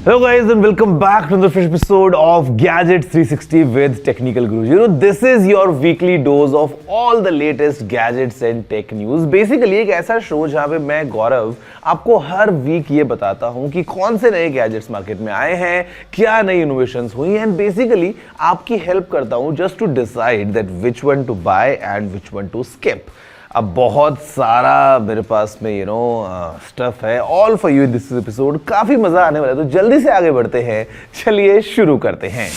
Hello guys and welcome back to the fresh episode of Gadgets 360 with Technical Guru. You know, this is your weekly dose of all the latest gadgets and tech news. Basically एक ऐसा show जहाँ पे मैं गौरव आपको हर week ये बताता हूँ कि कौन से नए गैजेट्स मार्केट में आए हैं, क्या नई इनोवेशंस हुई हैं, एंड बेसिकली आपकी हेल्प करता हूँ just to decide that which one to buy and which one to skip. अब बहुत सारा मेरे पास में स्टफ है all for you in this episode. काफी मजा आने वाला है, तो जल्दी से आगे बढ़ते हैं. चलिए शुरू करते हैं.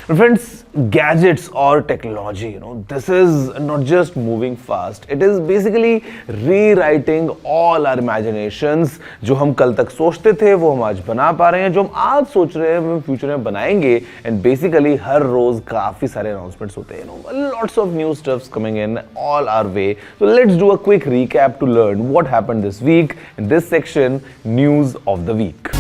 Friends, gadgets or technology, this is not just moving fast. It is basically rewriting all our imaginations. जो हम कल तक सोचते थे वो हम आज बना पा रहे हैं, जो हम आज सोच रहे हैं वो फ्यूचर में बनाएंगे. एंड बेसिकली हर रोज काफी सारे अनाउंसमेंट्स होते हैं. Lots of new stuffs coming in all our way. So let's do a quick recap to learn what happened this week in this section, news of the week.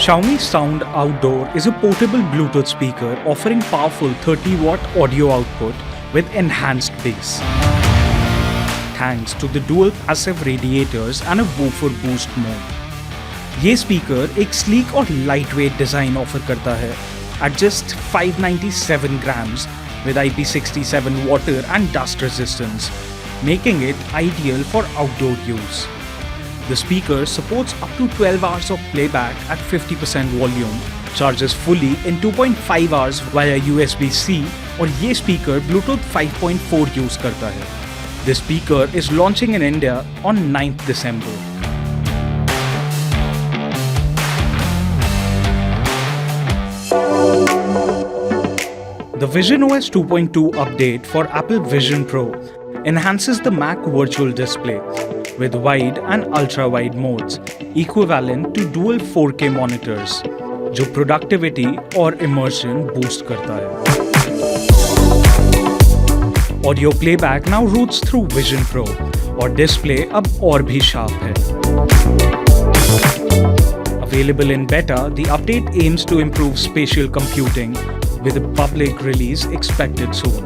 Xiaomi Sound Outdoor is a portable Bluetooth speaker offering powerful 30-watt audio output with enhanced bass. Thanks to the dual passive radiators and a woofer boost mode. ये speaker एक sleek और lightweight design offer करता है at just 597 grams with IP67 water and dust resistance, making it ideal for outdoor use. The speaker supports up to 12 hours of playback at 50% volume, charges fully in 2.5 hours via USB-C और ये speaker Bluetooth 5.4 use करता है. The speaker is launching in India on 9th December. The visionOS 2.2 update for Apple Vision Pro enhances the Mac Virtual Display with wide and ultra-wide modes equivalent to dual 4K monitors, जो productivity और immersion boost करता है. Audio playback now routes through Vision Pro और display अब और भी sharp है. Available in beta, the update aims to improve spatial computing with a public release expected soon.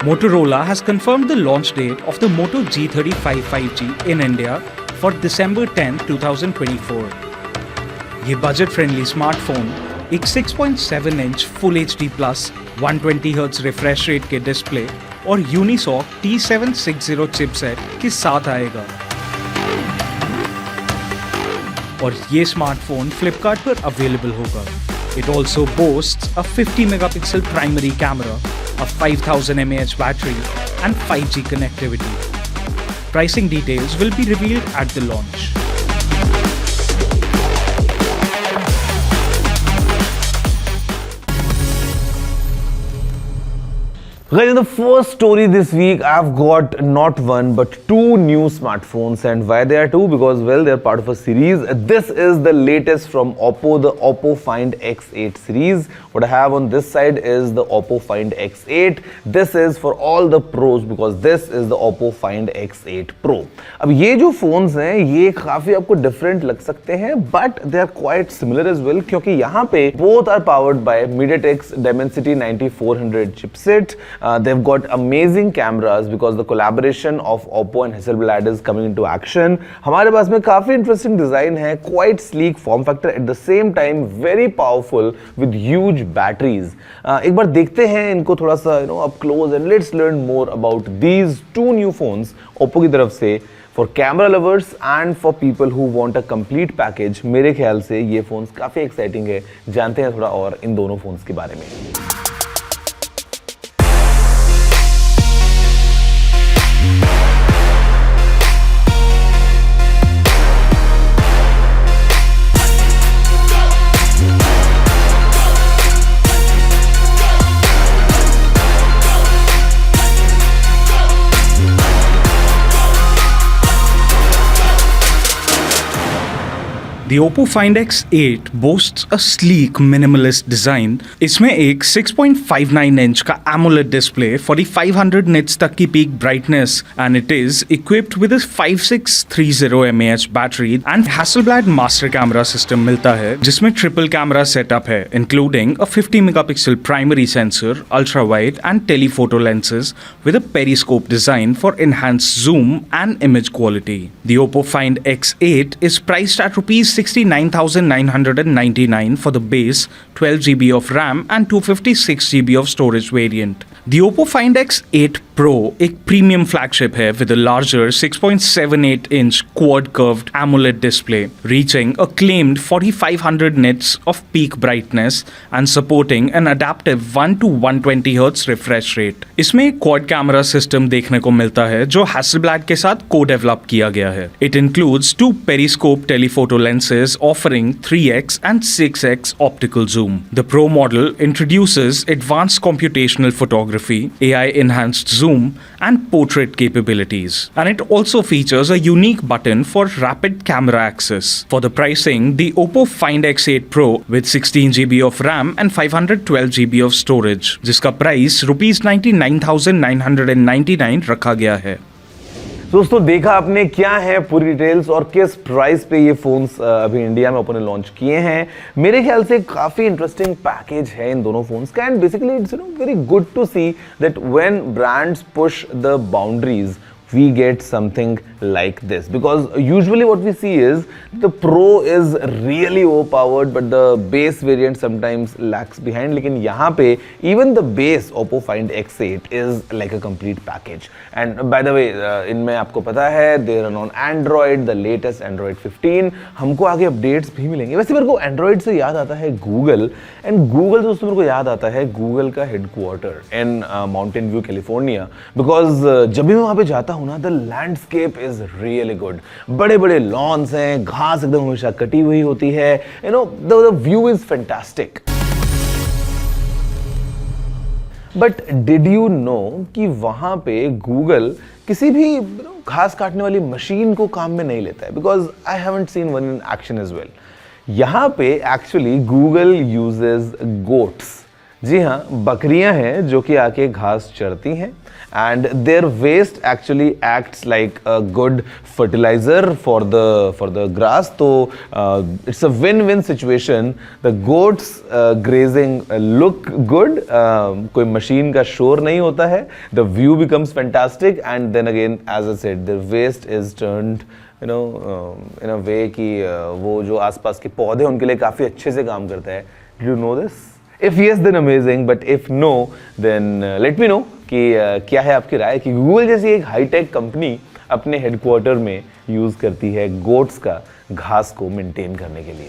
Motorola has confirmed the launch date of the Moto G35 5G in India for December 10, 2024. ये budget-friendly smartphone एक 6.7-इंच Full HD Plus 120Hz refresh rate के display और Unisoc T760 chipset के साथ आएगा. और ये smartphone Flipkart पर अवेलेबल होगा. It also boasts a 50-megapixel primary camera, a 5000 mAh battery and 5G connectivity. Pricing details will be revealed at the launch. Guys, in the first story this week, I've got not one but two new smartphones. And why they are two? Because, well, they're part of a series. This is the latest from Oppo, the Oppo Find X8 series. What I have on this side is the Oppo Find X8. This is for all the pros because this is the Oppo Find X8 Pro. अब ये जो phones हैं, ये काफी आपको different लग सकते हैं, but they are quite similar as well क्योंकि यहाँ पे both are powered by MediaTek's Dimensity 9400 chipset. They've got amazing cameras because the collaboration of Oppo and Hasselblad is coming into action. हमारे पास में काफी interesting design है, quite sleek form factor at the same time very powerful with huge batteries. एक बार देखते हैं इनको थोड़ा सा up close and let's learn more about these two new phones Oppo की तरफ से for camera lovers and for people who want a complete package. मेरे ख्याल से ये phones काफी exciting है. जानते हैं थोड़ा और इन दोनों phones के बारे में. The Oppo Find X8 boasts a sleek, minimalist design. इसमें एक 6.59 इंच का AMOLED display for the 500 nits तक की peak brightness, and it is equipped with a 5630 mAh battery and Hasselblad master camera system मिलता है, जिसमें triple camera setup है, including a 50 megapixel primary sensor, ultra wide and telephoto lenses with a periscope design for enhanced zoom and image quality. The Oppo Find X8 is priced at rupees 69,999 for the base 12GB of RAM and 256GB of storage variant. The Oppo Find X8 Pro एक premium flagship है with a larger 6.78-inch quad-curved AMOLED display, reaching a claimed 4500 nits of peak brightness and supporting an adaptive 1 to 120 Hz refresh rate. इसमें एक quad camera system देखने को मिलता है जो Hasselblad के साथ co-develop किया गया है. It includes two periscope telephoto lenses offering 3x and 6x optical zoom. The Pro model introduces advanced computational photography, AI-enhanced zoom, and portrait capabilities. And it also features a unique button for rapid camera access. For the pricing, the Oppo Find X8 Pro with 16GB of RAM and 512GB of storage, जिसका price rupees 99,999 रखा गया है. दोस्तों देखा आपने क्या है पूरी डिटेल्स और किस प्राइस पे ये फोन्स अभी इंडिया में ओप्पो ने लॉन्च किए हैं. मेरे ख्याल से काफी इंटरेस्टिंग पैकेज है इन दोनों फोन्स का, and basically it's very good to see that when brands push the boundaries we get something like this, because usually what we see is the Pro is really overpowered but the base variant sometimes lags behind. लेकिन यहाँ पे even the base Oppo Find X8 is like a complete package. And by the way इनमें आपको पता है they run on Android, the latest Android 15. हमको आगे updates भी मिलेंगे. वैसे मेरे को Android से याद आता है Google, and Google दोस्तों मेरे को याद आता है Google का headquarter in Mountain View, California, because जब भी मैं वहाँ पे जाता हूँ ना, the landscape is really good. बड़े बड़े लॉन्स हैं, घास एकदम हमेशा कटी हुई होती है, you know the view is fantastic. But did you know कि वहां पे गूगल किसी भी घास काटने वाली मशीन को काम में नहीं लेता है, because I haven't seen one in action as well. यहां पे एक्चुअली गूगल यूजेस गोट्स. जी हाँ, बकरियां हैं जो कि आके घास चरती हैं, and their waste actually acts like a good fertilizer for the grass. So it's a win-win situation. The goats grazing look good, कोई machine का शोर नहीं होता है, the view becomes fantastic, and then again as I said their waste is turned in a way कि वो जो आसपास के पौधे उनके लिए काफ़ी अच्छे से काम करता है. Do you know this? If yes, then amazing, but if no, then let me know कि क्या है आपकी राय कि गूगल जैसी एक हाईटेक कंपनी अपने हेडक्वार्टर में यूज करती है गोट्स का घास को मेंटेन करने के लिए.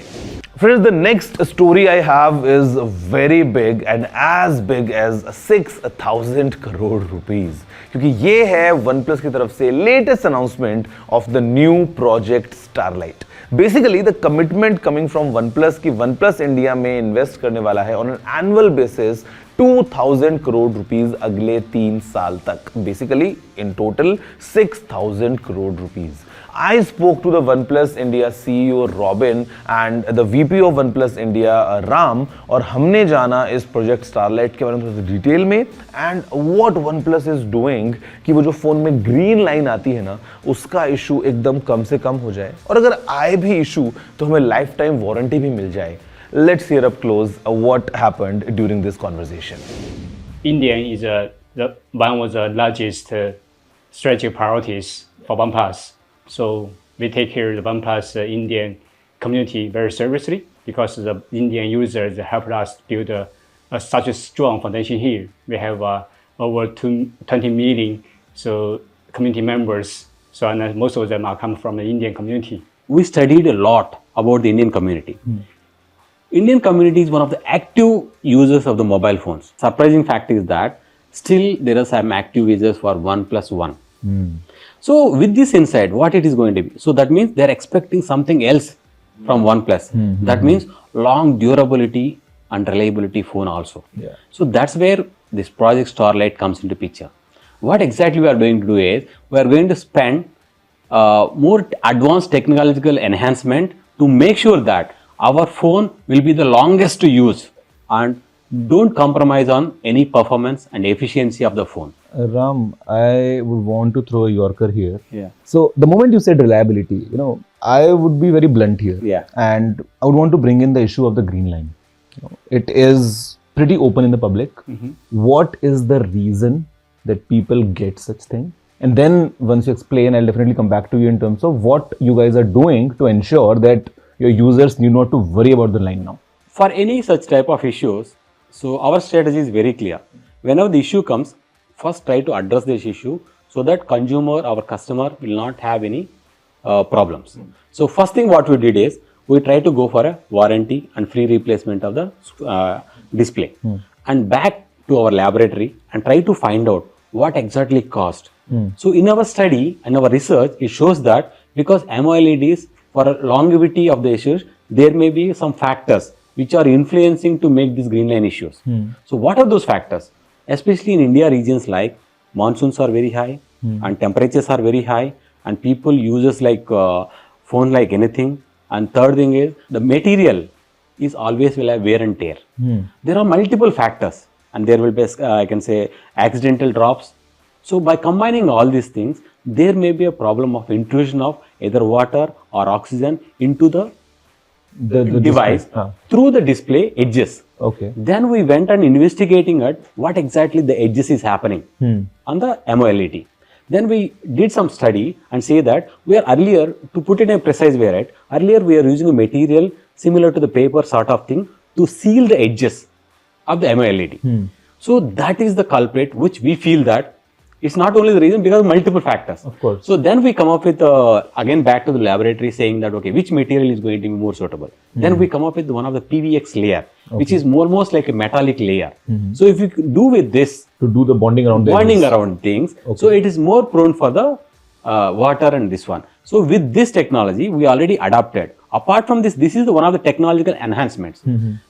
Friends, the next story I have is very big and as big as 6,000 crore rupees, क्योंकि ये है OnePlus की तरफ से latest announcement of the new project Starlight. Basically the commitment coming from OnePlus की OnePlus इंडिया में इन्वेस्ट करने वाला है on an annual basis 2,000 crore rupees अगले 3 साल तक. Basically in total 6,000 crore rupees. I spoke to the OnePlus India CEO Robin and the VP of OnePlus India Ram, और हमने जाना इस प्रोजेक्ट स्टारलाइट के बारे में थोड़ा डिटेल में, and what OnePlus is doing कि वो जो फोन में ग्रीन लाइन आती है ना, उसका इशू एकदम कम से कम हो जाए, और अगर आए भी इशू तो हमें लाइफ टाइम वारंटी भी मिल जाए. Let's hear up close what happened during this conversation. India is one of the largest strategic priorities for OnePlus. So we take care of the OnePlus Indian community very seriously, because the Indian users helped us build such a strong foundation here. We have over 20 million community members. So and most of them are coming from the Indian community. We studied a lot about the Indian community. Indian community is one of the active users of the mobile phones. Surprising fact is that still there are some active users for OnePlus One. So with this insight, what it is going to be? So that means they are expecting something else from OnePlus. That means long durability and reliability phone also. Yeah. So that's where this project Starlight comes into picture. What exactly we are going to do is we are going to spend more advanced technological enhancement to make sure that our phone will be the longest to use and don't compromise on any performance and efficiency of the phone. Ram, I would want to throw a Yorker here. Yeah. So the moment you said reliability, I would be very blunt here. Yeah. And I would want to bring in the issue of the green line. It is pretty open in the public. What is the reason that people get such thing? And then once you explain, I'll definitely come back to you in terms of what you guys are doing to ensure that your users need not to worry about the line now. For any such type of issues, so our strategy is very clear. Whenever the issue comes, first try to address this issue so that consumer, our customer will not have any problems. So first thing what we did is, we try to go for a warranty and free replacement of the display and back to our laboratory and try to find out what exactly caused. So in our study and our research, it shows that because AMOLEDs, for longevity of the issues, there may be some factors which are influencing to make these green line issues. So what are those factors? Especially in India regions like monsoons are very high and temperatures are very high and people uses like phone like anything. And third thing is the material is always will have wear and tear. There are multiple factors and there will be, I can say, accidental drops. So by combining all these things, there may be a problem of intrusion of either water or oxygen into the device through the display edges. Okay. Then we went and investigating at what exactly the edges is happening on the AMOLED. Then we did some study and say that we are earlier, to put it in a precise way, right? Earlier we are using a material similar to the paper sort of thing to seal the edges of the AMOLED. So that is the culprit which we feel that it's not only the reason because of multiple factors. Of course. So then we come up with, again back to the laboratory saying that, okay, which material is going to be more suitable? Then we come up with one of the PVX layer, which is almost like a metallic layer. So if you do with this, To do the bonding around things, so it is more prone for the water and this one. So with this technology, we already adapted. Apart from this, this is one of the technological enhancements.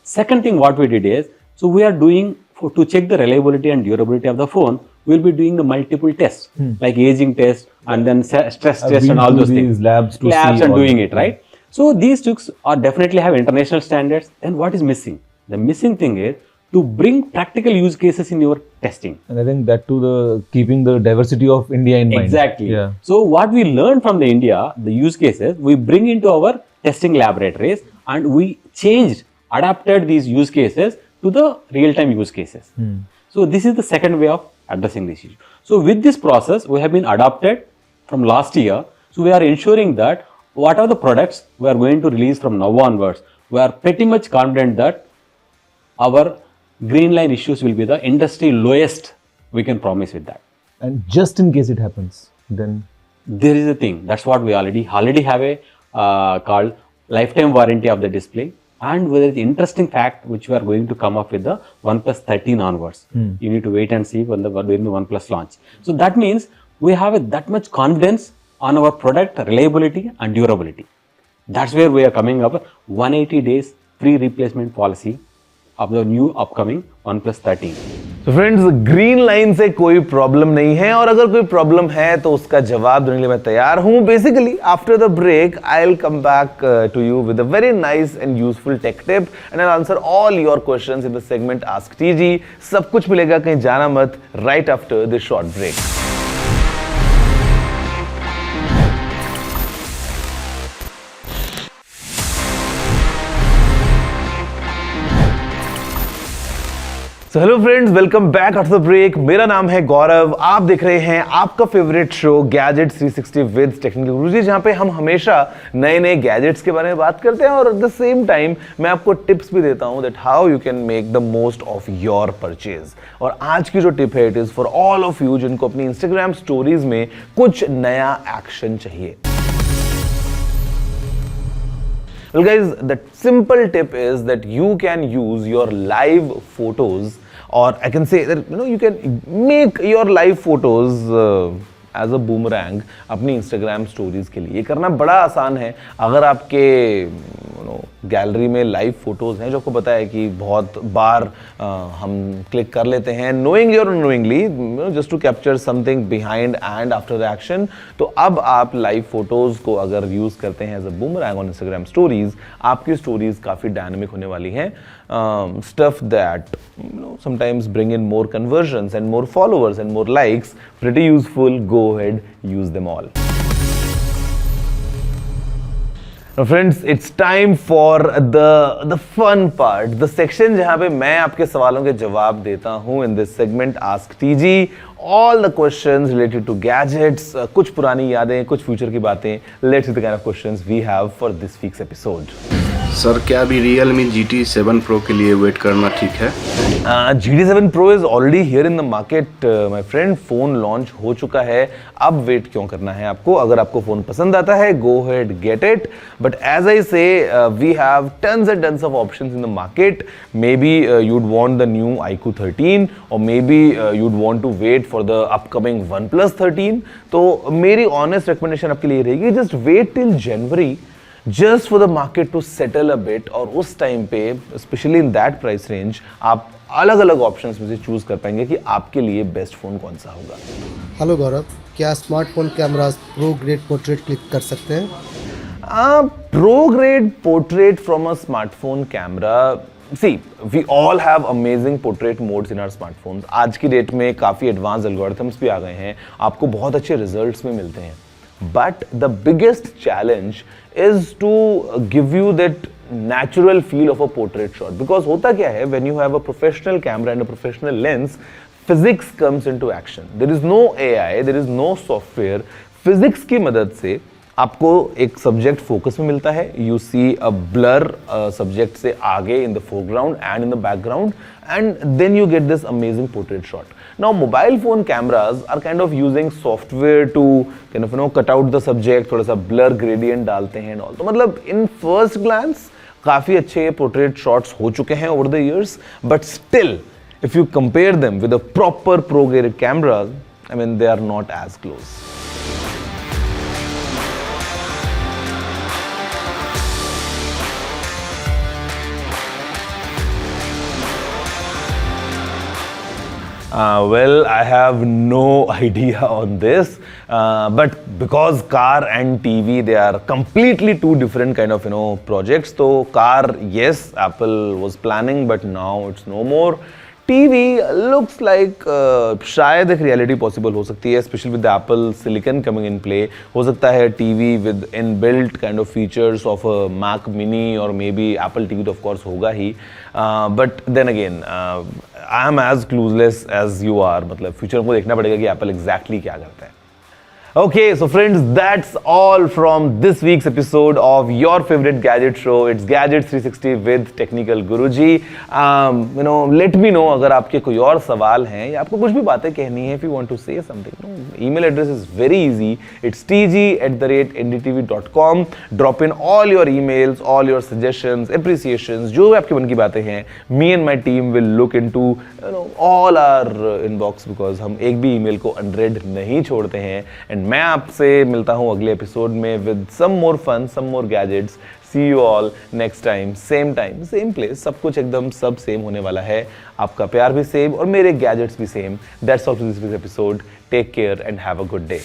Second thing what we did is, so we are doing, to check the reliability and durability of the phone, we will be doing the multiple tests, like aging test and then stress test and all those things. Labs to see and all doing that. it, right? So these tools are definitely have international standards. Then what is missing? The missing thing is to bring practical use cases in your testing. And I think that too, the keeping the diversity of India in mind. Exactly. Yeah. So what we learned from the India, the use cases, we bring into our testing laboratories and we adapted these use cases to the real-time use cases. So this is the second way of addressing this issue. So with this process, we have been adopted from last year. So we are ensuring that what are the products we are going to release from now onwards, we are pretty much confident that our green line issues will be the industry lowest, we can promise with that. And just in case it happens, then There is a thing, that's what we already have a called lifetime warranty of the display. And with the interesting fact which we are going to come up with the OnePlus 13 onwards. You need to wait and see when the OnePlus launch. So that means we have that much confidence on our product reliability and durability. That's where we are coming up 180 days free replacement policy of the new upcoming OnePlus 13. तो friends green line से कोई problem नहीं है और अगर कोई problem है तो उसका जवाब देने के लिए मैं तैयार हूं. Basically after the break I will come back to you with a very nice and useful tech tip and I answer all your questions in the segment ask TG. सब कुछ मिलेगा, कहीं जाना मत, right after this short break. So hello friends, welcome back after the break. मेरा नाम है गौरव, आप देख रहे हैं आपका favourite show gadgets 360 with technical Guruji, जहां पे हम हमेशा नए नए गैजेट्स के बारे में बात करते हैं और एट द सेम टाइम मैं आपको टिप्स भी देता हूं that how you can make the most of your purchase. और आज की जो टिप है it is for all of you जिनको अपनी इंस्टाग्राम स्टोरीज में कुछ नया एक्शन चाहिए. Well guys, the simple tip is that you can use your live photos, or I can say that you can make your live photos as a boomerang अपनी Instagram stories के लिए. ये करना बड़ा आसान है अगर आपके गैलरी में लाइव फोटोज़ हैं जो आपको पता है कि बहुत बार हम क्लिक कर लेते हैं नोइंगली और unknowingly, just to capture something behind and after the action. तो अब आप लाइव फोटोज़ को अगर यूज़ करते हैं as a boomerang on Instagram stories, आपकी स्टोरीज काफ़ी डायनामिक होने वाली हैं। Stuff that sometimes bring in more conversions and more followers and more likes. Pretty useful. Go ahead, use them all. Now friends, it's time for the fun part, the section जहाँ पे मैं आपके सवालों के जवाब देता हूँ in this segment Ask TG. All the questions related to gadgets, कुछ पुरानी यादें, कुछ फ्यूचर की बातें. Let's see the kind of questions we have for this week's episode. Sir क्या अभी Realme GT 7 Pro के लिए वेट करना ठीक है? GT 7 Pro is already here in the market, my friend. Phone launch हो चुका है, अब वेट क्यों करना है आपको? अगर आपको फोन पसंद आता है, go ahead get it. But as I say, we have tons and tons of options in the market. Maybe you'd want the new iQOO 13 or maybe you'd want to wait for the upcoming OnePlus 13. तो मेरी honest recommendation आपके लिए रहेगी, just wait till January. Just for the market to settle a bit, और उस time पे especially in that price range आप अलग अलग ऑप्शंस में से चूज कर पाएंगे कि आपके लिए बेस्ट फोन कौन सा होगा। हेलो गौरव, क्या smartphone cameras pro grade portrait click कर सकते हैं? Pro grade portrait from a smartphone camera. See, we all have amazing portrait modes in our smartphones. आज की डेट में काफ़ी एडवांस एल्गोरिथम्स भी आ गए हैं, आपको बहुत अच्छे रिजल्ट्स में मिलते हैं। But the biggest challenge is to give you that natural feel of a portrait shot. Because होता क्या है, when you have a professional camera and a professional lens, physics comes into action. There is no AI, there is no software. Physics की मदद से आपको एक subject focus में मिलता है, you see a blur subject से आगे in the foreground and in the background, and then you get this amazing portrait shot. Now mobile phone cameras are kind of using software to kind of cut out the subject, थोड़ा सा blur gradient डालते हैं and all. तो मतलब in first glance काफी अच्छे portrait shots हो चुके हैं over the years, but still if you compare them with a proper pro graded cameras, I mean they are not as close. Well, I have no idea on this, but because car and TV, they are completely two different kind of projects. So car, yes, Apple was planning, but now it's no more. TV looks like शायद एक reality possible हो सकती है, especially with the Apple Silicon coming in play. हो सकता है TV with inbuilt kind of features of a Mac Mini or maybe Apple TV तो of course होगा ही. But then again, I am as clueless as you are. मतलब future को देखना पड़ेगा कि Apple exactly क्या करता है. Okay, so friends, that's all from this week's episode of your favorite gadget show. It's Gadgets 360 with Technical Guruji. Let me know अगर आपके कोई और सवाल हैं या आपको कुछ भी बातें कहनी है. If you want to say something, email address is very easy. It's tg@ndtv.com. Drop in all your emails, all your suggestions, appreciations, जो भी आपके मन की बातें हैं. Me and my team will look into all our inbox because हम एक भी email को unread नहीं छोड़ते हैं. And मैं आपसे मिलता हूँ अगले एपिसोड में with some more fun, some more gadgets. See you all next time, same place. सब कुछ एकदम सब सेम होने वाला है. आपका प्यार भी सेम और मेरे गैजेट्स भी same. That's all for this week's episode. Take care and have a good day.